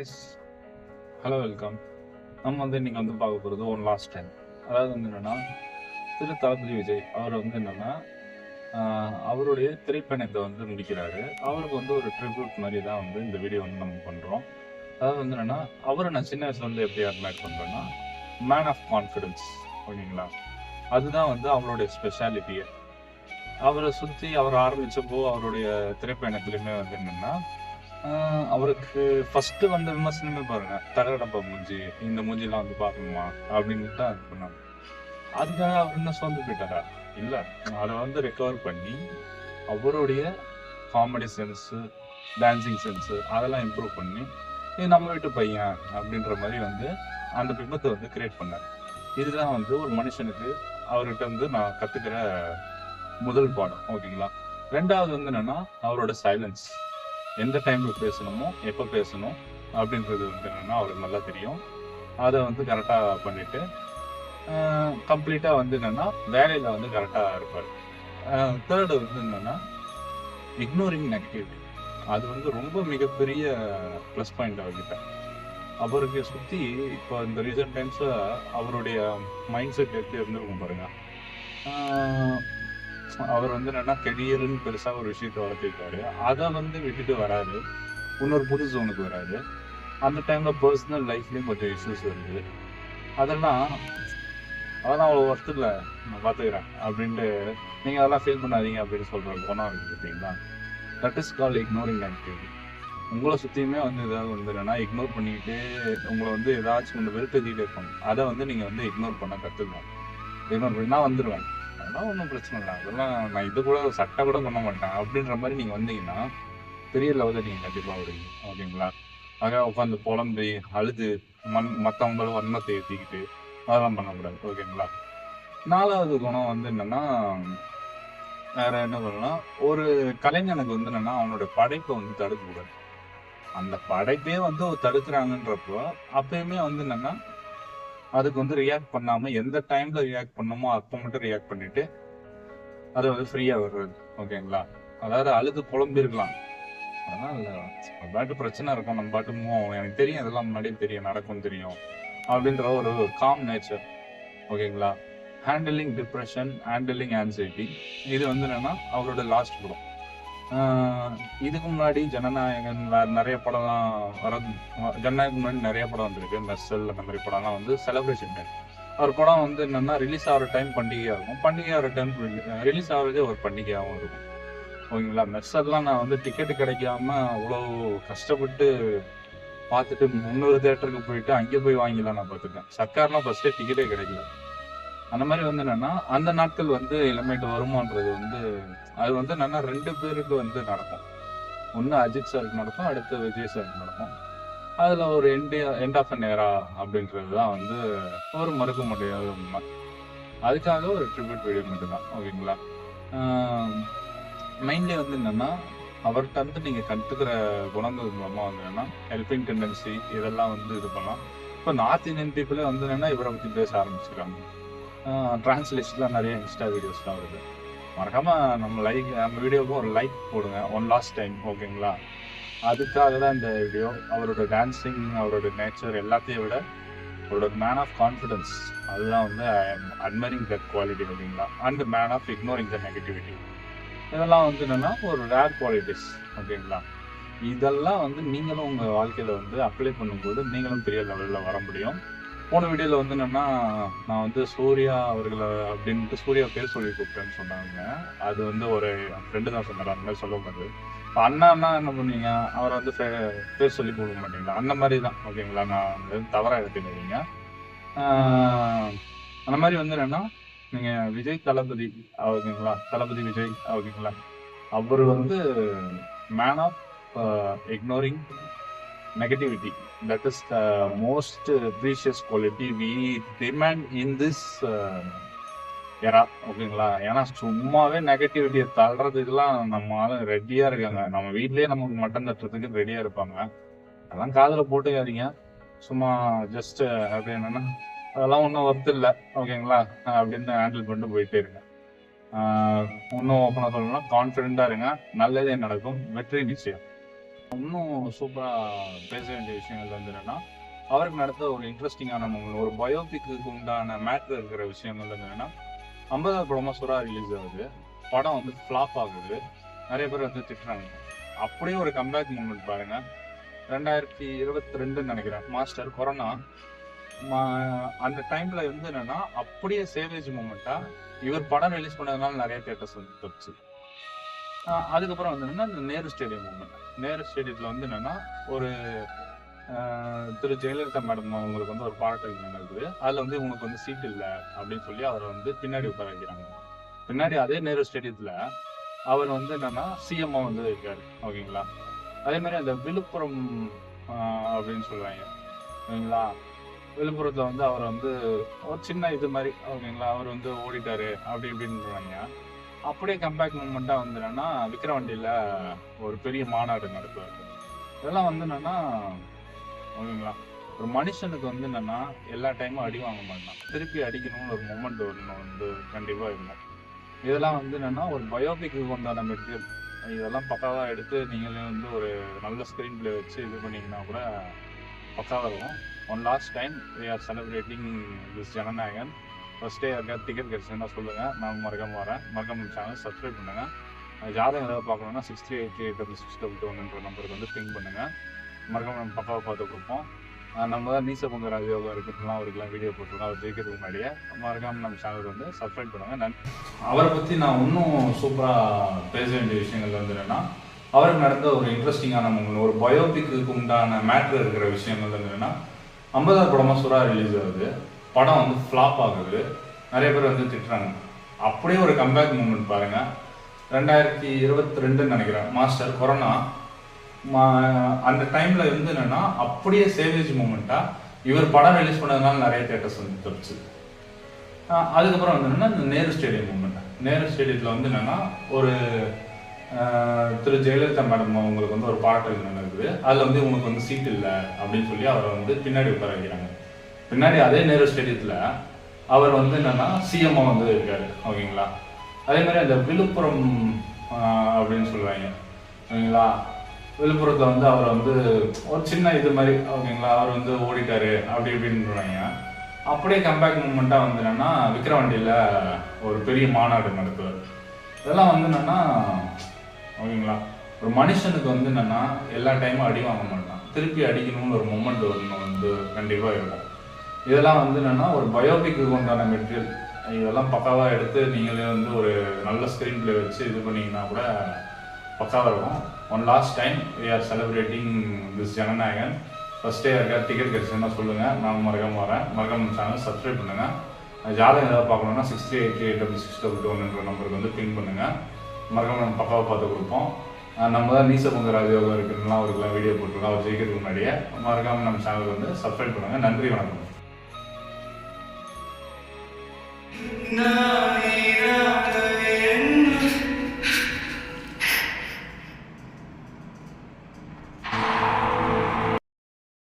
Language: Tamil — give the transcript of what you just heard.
எஸ். Hello, welcome. நம்ம இன்னைக்கு பார்க்க போகிறது ஒன் லாஸ்ட் டைம். அதாவது என்னன்னா, திரு தளபதி விஜய் அவர் என்னன்னா, அவருடைய திரைப்பயணத்தை முடிக்கிறாரு. அவருக்கு ஒரு ட்ரிபியூட் மாதிரி தான் இந்த வீடியோ நம்ம பண்ணுறோம். அதாவது என்னன்னா, அவரை நான் சின்ன வயசுல எப்படி அட்மையர் பண்ணுறேன்னா, மேன் ஆஃப் கான்ஃபிடன்ஸ். ஓகேங்களா? அதுதான் அவருடைய ஸ்பெஷாலிட்டியே. அவரை சுற்றி அவர் ஆரம்பித்தப்போ அவருடைய திரைப்பயணத்துலையுமே என்னன்னா, அவருக்கு ஃபர்ஸ்ட் விமர்சனமே பாருங்க, தகரடப்பா மூஞ்சி, இந்த மூஞ்சிலாம் பார்க்கணுமா அப்படின்னு தான் இது பண்ணாங்க. அதுக்காக அவர் என்ன சோர்ந்து போயிட்டாரா? இல்ல, அதை ரெக்கவர் பண்ணி அவருடைய காமெடி சென்ஸு, டான்சிங் சென்ஸு அதெல்லாம் இம்ப்ரூவ் பண்ணி இது நம்ம வீட்டு பையன் அப்படின்ற மாதிரி அந்த பிம்பத்தை கிரியேட் பண்ணார். இதுதான் ஒரு மனுஷனுக்கு அவர்கிட்ட நான் கத்துக்கிற முதல் பாடம். ஓகேங்களா? ரெண்டாவது என்னன்னா, அவரோட சைலன்ஸ். எந்த டைம்ல பேசணுமோ, எப்போ பேசணும் அப்படின்றது என்னன்னா அவருக்கு நல்லா தெரியும். அதை கரெக்டாக பண்ணிட்டு கம்ப்ளீட்டாக என்னன்னா வேலையில் கரெக்டாக இருப்பார். தேர்டு என்னன்னா இக்னோரிங் நெகட்டிவிட்டி. அது ரொம்ப மிகப்பெரிய ப்ளஸ் பாயிண்ட் அவர்கிட்ட. அவருக்கு சுற்றி இப்போ இந்த ரீசன்ட் டைம்ஸில் அவருடைய மைண்ட் செட் எப்படி இருந்திருக்கும் பாருங்க. அவர் என்னன்னா கெரியர்னு பெருசாக ஒரு விஷயத்தை வளர்த்துருக்காரு. அதை விட்டுட்டு வராரு, இன்னொரு புது ஜோனுக்கு வராரு. அந்த டைம்ல பர்சனல் லைஃப்லயும் கொஞ்சம் இஷ்யூஸ் வருது. அதெல்லாம் அவ்வளோ வருஷத்துல நான் பார்த்துக்கிறேன் அப்படின்ட்டு நீங்க அதெல்லாம் ஃபீல் பண்ணாதீங்க அப்படின்னு சொல்ற குணம் இருக்கு பார்த்தீங்களா? That is call ignoring activity. உங்களை சுற்றியுமே ஏதாவது என்னன்னா இக்னோர் பண்ணிக்கிட்டு உங்களை ஏதாச்சும் ஒன்று வெறுப்பேற்றிக்கிட்டே இருப்பாங்க. அதை நீங்கள் இக்னோர் பண்ண கற்றுக்கணும். இக்னோர் பண்ணி நான் வந்துடுவேன், அதெல்லாம் ஒன்றும் பிரச்சனை இல்லை, அதெல்லாம் நான் இது கூட சட்டை கூட பண்ண மாட்டேன் அப்படின்ற மாதிரி நீங்கள் வந்தீங்கன்னா பெரிய லெவலில் நீங்கள் கண்டிப்பாக வருவீங்க. ஓகேங்களா? ஆக உட்காந்து புலம்பி அழுது மற்றவங்கள வன்மத்தை ஏற்றிக்கிட்டு அதெல்லாம் பண்ணக்கூடாது. ஓகேங்களா? நாலாவது குணம் என்னன்னா, வேற என்ன சொல்லலாம், ஒரு கலைஞனுக்கு என்னன்னா அவனோட படைப்பை தடுக்கக்கூடாது. அந்த படைப்பே தடுக்கிறாங்கன்றப்போ அப்பயுமே என்னன்னா அதுக்கு ரியாக்ட் பண்ணாம எந்த டைம்ல ரியாக்ட் பண்ணணுமோ அப்போ மட்டும் ரியாக்ட் பண்ணிட்டு அது ஃப்ரீயா வர்றது. ஓகேங்களா? அதாவது அழுது புலம்பிருக்கலாம், அதனால பாட்டு பிரச்சனை இருக்கும், நம்ம பாட்டு எனக்கு தெரியும், இதெல்லாம் முன்னாடியே தெரியும், நடக்கும் தெரியும் அப்படின்ற ஒரு காம் நேச்சர். ஓகேங்களா? Handling depression, handling anxiety. இது என்னன்னா அவரோட லாஸ்ட் படம். இதுக்கு முன்னாடி ஜனநாயகன் வேற நிறைய படம்லாம் வரது. ஜனநாயகம் முன்னாடி நிறைய படம் வந்திருக்கு. மெர்சல் அந்த மாதிரி படம்லாம் செலிப்ரேஷன் டைம். ஒரு படம் என்னன்னா ரிலீஸ் ஆகிற டைம் பண்டிகையா இருக்கும், பண்டிகை ஆகிற டைம் ரிலீஸ் ஆகிறதே ஒரு பண்டிகையாகவும் இருக்கும். ஓகேங்களா? மெர்சல்லாம் நான் டிக்கெட்டு கிடைக்காம அவ்வளோ கஷ்டப்பட்டு பார்த்துட்டு முன்னொரு தேட்டருக்கு போயிட்டு அங்கே போய் வாங்கிலாம் நான் பார்த்துருக்கேன். சர்க்கார்லாம் ஃபர்ஸ்டே டிக்கெட்டே கிடைக்கல. அந்த மாதிரி என்னன்னா அந்த நாட்கள் இளமைட்டு வருமானது அது என்னன்னா ரெண்டு பேருக்கு நடக்கும். ஒன்று அஜித் சாருக்கு நடக்கும், அடுத்து விஜய் சாருக்கு நடக்கும். அதுல ஒரு எண்ட் ஆஃப் அன் ஏரா அப்படின்றது தான் ஒரு மறுக்க முடியாத உண்மை. அதுக்காக ஒரு ட்ரிபியூட் வீடியோ மட்டும் தான். ஓகேங்களா? மெயின்லி என்னன்னா அவர்கிட்ட நீங்க கற்றுக்கிற குணங்கள் மூலமா என்னன்னா ஹெல்பிங் டெண்டன்சி இதெல்லாம் இது பண்ணலாம். இப்போ நார்த் இந்தியன் பீப்புளே என்னன்னா இவரை பற்றி பேச ஆரம்பிச்சிருக்காங்க. டிரான்ஸ்லேஷன்லாம் நிறைய இன்ஸ்டா வீடியோஸ்லாம் வருது. மறக்காம நம்ம வீடியோவுக்கும் ஒரு லைக் போடுங்க, ஒன் லாஸ்ட் டைம். ஓகேங்களா? அதுக்காக தான் இந்த வீடியோ. அவரோட டான்ஸிங், அவரோட நேச்சர் எல்லாத்தையும் விட அவரோட மேன் ஆஃப் கான்ஃபிடன்ஸ், அதுதான் I am admiring that quality. ஓகேங்களா? And man of ignoring the negativity. இதெல்லாம் என்னன்னா ஒரு ரேர் குவாலிட்டிஸ். ஓகேங்களா? இதெல்லாம் நீங்களும் உங்கள் வாழ்க்கையில் அப்ளை பண்ணும்போது நீங்களும் பெரிய லெவலில் வர முடியும். போன வீடியோவில் என்னன்னா நான் சூர்யா அவர்களை அப்படின்ட்டு சூர்யா பேர் சொல்லி கூப்பிட்டேன்னு சொன்னாங்க. அது ஒரு ஃப்ரெண்டு தான் சொன்னார், அந்த மாதிரி சொல்ல முடியாது. இப்போ அண்ணா என்ன பண்ணுவீங்க, அவரை பேர் சொல்லி கொடுக்க மாட்டீங்களா? அந்த மாதிரி தான். ஓகேங்களா? நான் தவறாக எடுத்துக்கிறீங்க. அந்த மாதிரி என்னன்னா நீங்கள் விஜய் தளபதி, ஓகேங்களா? தளபதி விஜய், ஓகேங்களா? அவர் man of ignoring negativity. That is the most precious quality we demand in this era. ஓகேங்களா? ஏன்னா சும்மாவே நெகட்டிவிட்டியை தள்ளுறதுக்கெல்லாம் நம்ம ஆளு ரெடியா இருக்காங்க. நம்ம வீட்லயே நமக்கு மட்டன் தட்டுறதுக்கு ரெடியா இருப்பாங்க. அதெல்லாம் காதுல போட்டுக்காதீங்க. சும்மா ஜஸ்ட் அப்படி என்னன்னா அதெல்லாம் ஒன்றும் ஒர்த் இல்லை. ஓகேங்களா? அப்படின்னு ஹேண்டில் பண்ணிட்டு போயிட்டே இருங்க. இன்னும் ஓப்பனாக சொல்லணும்னா கான்ஃபிடென்ட்டா இருங்க, நல்லதே நடக்கும், வெற்றி நிச்சயம். இன்னும் சூப்பராக பேச வேண்டிய விஷயங்கள் வந்து என்னன்னா, அவருக்கு நடந்த ஒரு இன்ட்ரெஸ்டிங்கான மூமெண்ட், ஒரு பயோபிக்கு உண்டான மேட்ரு இருக்கிற விஷயங்கள் வந்து என்னன்னா, 50வது படமா சுறா ரிலீஸ் ஆகுது. படம் வந்து ஃப்ளாப் ஆகுது. நிறைய பேர் வந்து திட்டுறாங்க. அப்படியே ஒரு கம்பேக் மூமெண்ட் பாருங்க. 2022 நினைக்கிறேன். Master corona. அந்த டைம்ல வந்து என்னன்னா, அப்படியே சேவேஜ் மூமெண்ட்டா இவர் படம் ரிலீஸ் பண்ணதுனால நிறைய தியேட்டர்ஸ் வந்து தப்பிச்சு. அதுக்கப்புறம் வந்து என்னன்னா, இந்த நேரு ஸ்டேடியம் மூமெண்ட். நேரு ஸ்டேடியத்துல வந்து என்னன்னா, ஒரு திரு ஜெயலலிதா மேடம் அவங்களுக்கு வந்து ஒரு பாராட்டு நடக்குது. அதுல வந்து இவங்களுக்கு வந்து சீட் இல்ல அப்படின்னு சொல்லி அவரை வந்து பின்னாடி உட்கார வைக்கிறாங்க. பின்னாடி அதே நேரு ஸ்டேடியத்துல அவர் வந்து என்னன்னா சிஎம்மா வந்து இருக்காரு. ஓகேங்களா? அதே மாதிரி அந்த விழுப்புரம் அப்படின்னு சொல்றாங்க. ஓகேங்களா? விழுப்புரத்துல வந்து அவர் வந்து ஒரு சின்ன இது மாதிரி ஓகேங்களா, அவர் வந்து ஓடிட்டாரு அப்படி இப்படின்றாங்க. அப்படியே கம்பேக் மூமெண்டா வந்து என்னன்னா, விக்கிரவாண்டியில ஒரு பெரிய மாநாடு நடத்துவாரு. இதெல்லாம் வந்து என்னன்னா ஓகேங்களா, ஒரு மனுஷனுக்கு வந்து என்னன்னா எல்லா டைமும் அடி வாங்க மாட்டான். திருப்பி அடிக்கணும்னு ஒரு மொமெண்ட் ஒன்று வந்து கண்டிப்பா இருக்கும். இதெல்லாம் வந்து என்னன்னா ஒரு பயோபிக்கு உண்டான மெட்டீரியல். இதெல்லாம் பக்காவா எடுத்து நீங்களே வந்து ஒரு நல்ல ஸ்கிரீன் பிளே வச்சு இது பண்ணீங்கன்னா கூட பக்காவா இருக்கும். One last time we are celebrating this Jananayagan. First day யாருக்காவது டிக்கெட் கிடைச்சுன்னா சொல்லுங்க, நான் மறக்காம வரேன். மறக்காம சேனல் சப்ஸ்கிரைப் பண்ணுங்க. ஜாதகம் ஏதாவது பார்க்கணும்னா 63886622 நம்பருக்கு வந்து பிங் பண்ணுங்க. மறக்காம நம்ம பக்காவை பார்த்து கொடுப்போம். நம்ம தான் நீச பொங்க ராஜயோகா இருக்கிறதுலாம் அவருக்குலாம் வீடியோ போட்டிருக்கோம். அவர் ஜெயிக்கிறதுக்கு முன்னாடியே மறக்காம நம்ம சேனலுக்கு வந்து சப்ஸ்கிரைப் பண்ணுங்க. அவரை பற்றி நான் இன்னும் சூப்பராக பேச வேண்டிய விஷயங்கள் வந்து என்னன்னா, அவருக்கு நடந்த ஒரு இன்ட்ரெஸ்டிங்கான மூமெண்ட், ஒரு பயோபிக்கு உண்டான மேட்ரு இருக்கிற விஷயங்கள் வந்து என்னன்னா, 50வது படமாக சுறா ரிலீஸ் ஆகுது. படம் வந்து ஃப்ளாப் ஆகுது. நிறைய பேர் வந்து திட்டுறாங்க. அப்படியே ஒரு கம்பேக் மூமெண்ட் பாருங்க. 2022 நினைக்கிறேன். Master corona. அந்த டைம்ல வந்து என்னன்னா, அப்படியே சேவேஜ் மூமெண்ட்டா இவர் படம் ரிலீஸ் பண்ணதுனால நிறைய தியேட்டர்ஸ் வந்து தப்பிச்சு. அதுக்கப்புறம் வந்து என்னன்னா, இந்த நேரு ஸ்டேடியம் மூமெண்ட். நேரு ஸ்டேடியத்துல வந்து என்னன்னா, ஒரு திரு ஜெயலலிதா மேடம் அவங்களுக்கு வந்து ஒரு பாராட்டு நடக்குது. அதுல வந்து இவங்களுக்கு வந்து சீட் இல்லை அப்படின்னு சொல்லி அவரை வந்து பின்னாடி உட்கார வைக்கிறாங்க. பின்னாடி அதே நேரு ஸ்டேடியத்துல அவர் வந்து என்னன்னா சிஎம்மா வந்து இருக்காரு. ஓகேங்களா? அதே மாதிரி அந்த விழுப்புரம் அப்படின்னு சொல்றாங்க. ஓகேங்களா? விழுப்புரத்துல வந்து அவர் வந்து ஒரு சின்ன இது மாதிரி ஓகேங்களா, அவர் வந்து ஓடிட்டாரு அப்படி இப்படின்றாங்க. அப்படியே கம்பேக் மூமெண்ட்டாக வந்து என்னன்னா, விக்கிரவாண்டியில் ஒரு பெரிய மாநாடு நடத்துவார். இதெல்லாம் வந்து என்னன்னா ஓகேங்களா, ஒரு மனுஷனுக்கு வந்து என்னன்னா எல்லா டைமும் அடி வாங்க மாட்டான். திருப்பி அடிக்கணும்னு ஒரு மொமெண்ட் ஒன்று வந்து கண்டிப்பாக இருக்கும். இதெல்லாம் வந்து என்னன்னா ஒரு பயோபிக்கு உண்டான மெட்டீரியல். இதெல்லாம் பக்காவாக எடுத்து நீங்களே வந்து ஒரு நல்ல ஸ்க்ரீன் பிளே வச்சு இது பண்ணீங்கன்னா கூட பக்காவாக இருக்கும். One last time we are celebrating this Jananayagan. First day யாருக்காவது டிக்கெட் கிடைச்சுன்னா சொல்லுங்கள், நான் மறக்காம வரேன். மறக்காம சேனல் சப்ஸ்கிரைப் பண்ணுங்கள். ஜாதகம் ஏதாவது பார்க்கணும்னா 63886622 நம்பருக்கு வந்து பிங் பண்ணுங்கள். மறக்காம நம்ம பக்காவை பார்த்து கொடுப்போம். நம்ம தான் நீச பொங்க ராஜயோகா இருக்கிறதுலாம் அவருக்குலாம் வீடியோ போட்டிருக்கோம். அவர் ஜெயிக்கிறதுக்கு முன்னாடியே மறக்காம நம்ம சேனலுக்கு வந்து சப்ஸ்கிரைப் பண்ணுங்கள். நன்றி, வணக்கம்.